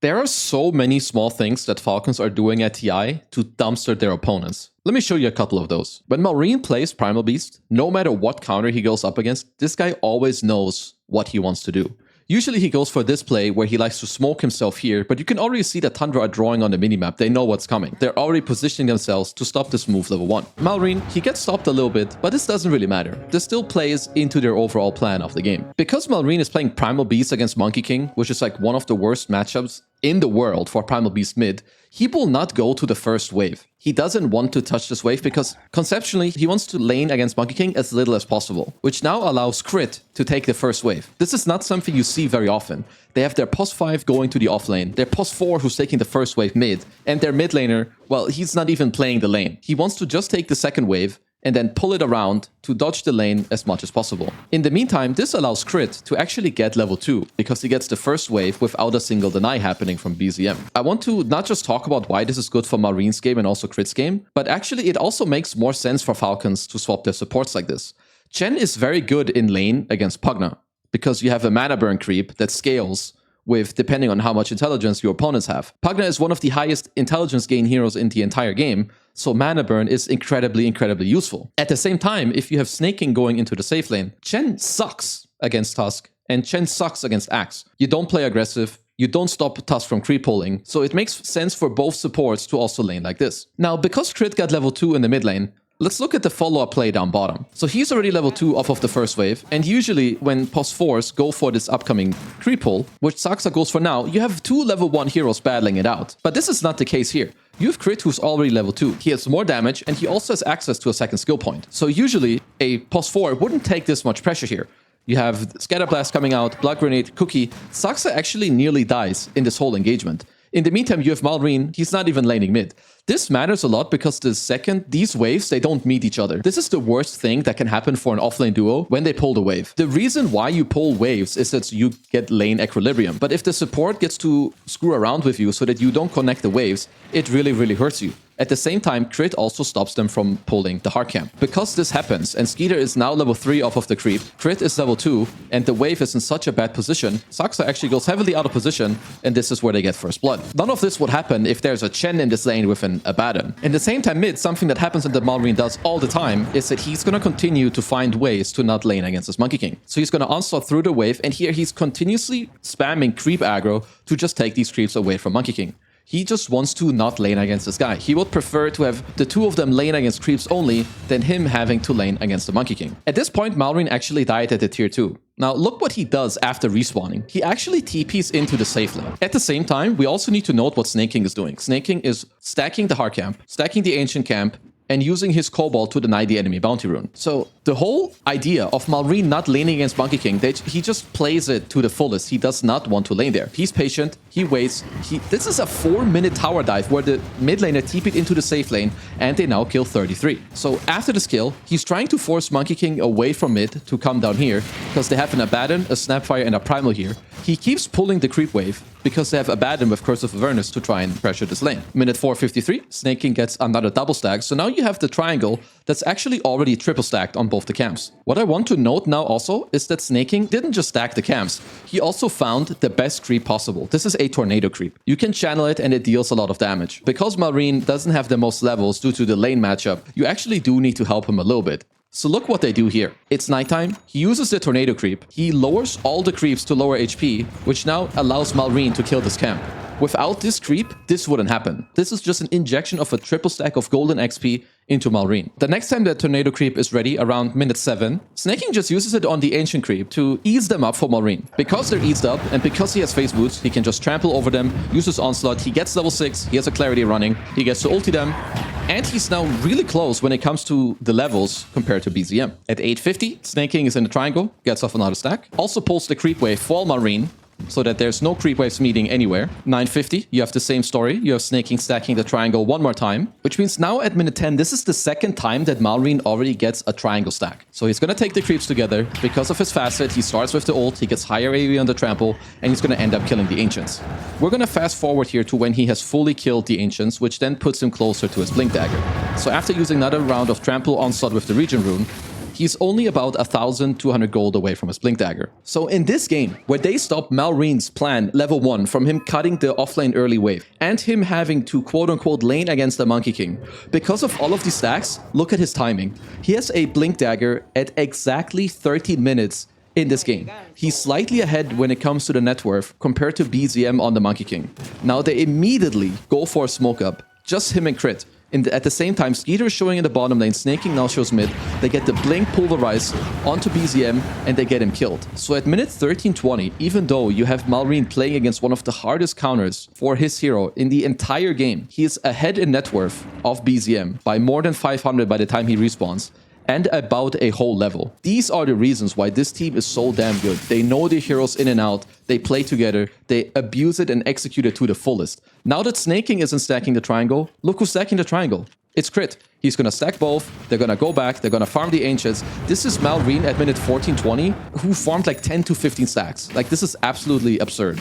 There are so many small things that Falcons are doing at TI to dumpster their opponents. Let me show you a couple of those. When Malrine plays Primal Beast, no matter what counter he goes up against, this guy always knows what he wants to do. Usually he goes for this play where he likes to smoke himself here, but you can already see that Tundra are drawing on the minimap. They know what's coming. They're already positioning themselves to stop this move level 1. Malrine, he gets stopped a little bit, but this doesn't really matter. This still plays into their overall plan of the game. Because Malrine is playing Primal Beast against Monkey King, which is like one of the worst matchups in the world for Primal Beast mid, he will not go to the first wave. He doesn't want to touch this wave because conceptually he wants to lane against Monkey King as little as possible, which now allows Crit to take the first wave. This is not something you see very often. They have their +5 going to the offlane, their +4 who's taking the first wave mid, and their mid laner, well, he's not even playing the lane. He wants to just take the second wave and then pull it around to dodge the lane as much as possible. In the meantime, this allows Crit to actually get level 2, because he gets the first wave without a single deny happening from BZM. I want to not just talk about why this is good for Malrine's game and also Crit's game, but actually it also makes more sense for Falcons to swap their supports like this. Chen is very good in lane against Pugna, because you have a mana burn creep that scales with depending on how much intelligence your opponents have. Pugna is one of the highest intelligence gain heroes in the entire game, so mana burn is incredibly useful. At the same time, if you have Sneyking going into the safe lane, Chen sucks against Tusk, and Chen sucks against Axe. You don't play aggressive, you don't stop Tusk from creep pulling, so it makes sense for both supports to also lane like this. Now, because Crit got level 2 in the mid lane, let's look at the follow-up play down bottom. So he's already level 2 off of the first wave, and usually when +4s go for this upcoming creep pull, which Saksa goes for now, you have 2 level 1 heroes battling it out. But this is not the case here. You have Crit who's already level 2. He has more damage, and he also has access to a second skill point. So usually a +4 wouldn't take this much pressure here. You have Scatterblast coming out, Blood Grenade, Cookie. Saksa actually nearly dies in this whole engagement. In the meantime, you have Malrine, he's not even laning mid. This matters a lot because the second these waves, they don't meet each other. This is the worst thing that can happen for an offlane duo when they pull the wave. The reason why you pull waves is that you get lane equilibrium. But if the support gets to screw around with you so that you don't connect the waves, it really hurts you. At the same time, Crit also stops them from pulling the hard camp. Because this happens, and Skeeter is now level 3 off of the creep, Crit is level 2, and the wave is in such a bad position, Saksa actually goes heavily out of position, and this is where they get first blood. None of this would happen if there's a Chen in this lane with an Abaddon. In the same time mid, something that happens and that Malrine does all the time is that he's gonna continue to find ways to not lane against this Monkey King. So he's gonna onslaught through the wave, and here he's continuously spamming creep aggro to just take these creeps away from Monkey King. He just wants to not lane against this guy. He would prefer to have the two of them lane against creeps only than him having to lane against the Monkey King. At this point, Malrine actually died at the tier 2. Now, look what he does after respawning. He actually TPs into the safe lane. At the same time, we also need to note what Sneyking is doing. Sneyking is stacking the hard camp, stacking the ancient camp, and using his Cobalt to deny the enemy bounty rune. So the whole idea of Malrine not laning against Monkey King, he just plays it to the fullest. He does not want to lane there. He's patient, he waits. This is a 4-minute tower dive where the mid laner TP'd into the safe lane, and they now kill 33. So after this kill, he's trying to force Monkey King away from mid to come down here, because they have an Abaddon, a Snapfire, and a Primal here. He keeps pulling the creep wave, because they have Abaddon with Curse of Avernus to try and pressure this lane. Minute 4:53, Sneyking gets another double stack, so now you have the triangle that's actually already triple stacked on both the camps. What I want to note now also is that Sneyking didn't just stack the camps, he also found the best creep possible. This is a tornado creep. You can channel it and it deals a lot of damage. Because Malrine doesn't have the most levels due to the lane matchup, you actually do need to help him a little bit. So look what they do here. It's nighttime. He uses the tornado creep. He lowers all the creeps to lower HP, which now allows Malrine to kill this camp. Without this creep, this wouldn't happen. This is just an injection of a triple stack of golden XP into Malrine. The next time that tornado creep is ready, around minute 7, Sneyking just uses it on the ancient creep to ease them up for Malrine. Because they're eased up, and because he has phase boots, he can just trample over them, uses onslaught, he gets level 6, he has a clarity running, he gets to ulti them, and he's now really close when it comes to the levels compared to BZM. At 8:50, Sneyking is in the triangle, gets off another stack, also pulls the creep wave for Malrine, so that there's no creep waves meeting anywhere. 9:50, you have the same story. You have Sneyking stacking the triangle one more time, which means now at minute 10, this is the second time that Malrine already gets a triangle stack. So he's gonna take the creeps together. Because of his facet, he starts with the ult, he gets higher AoE on the trample, and he's gonna end up killing the Ancients. We're gonna fast forward here to when he has fully killed the Ancients, which then puts him closer to his Blink Dagger. So after using another round of trample onslaught with the Regen rune, He's only about 1,200 gold away from his Blink Dagger. So in this game, where they stop Malrine's plan level 1 from him cutting the offlane early wave and him having to quote-unquote lane against the Monkey King, because of all of these stacks, look at his timing. He has a Blink Dagger at exactly 13 minutes in this game. He's slightly ahead when it comes to the net worth compared to BZM on the Monkey King. Now they immediately go for a smoke up, just him and crit. At the same time, Skeeter is showing in the bottom lane, Sneyking now shows mid. They get the Blink pulverized onto BZM and they get him killed. So at minute 13:20, even though you have Malrine playing against one of the hardest counters for his hero in the entire game, he is ahead in net worth of BZM by more than 500 by the time he respawns, and about a whole level. These are the reasons why this team is so damn good. They know their heroes in and out, they play together, they abuse it and execute it to the fullest. Now that Sneyking isn't stacking the triangle, look who's stacking the triangle. It's Crit. He's gonna stack both, they're gonna go back, they're gonna farm the Ancients. This is Malrine at minute 14:20, who farmed like 10 to 15 stacks. Like, this is absolutely absurd.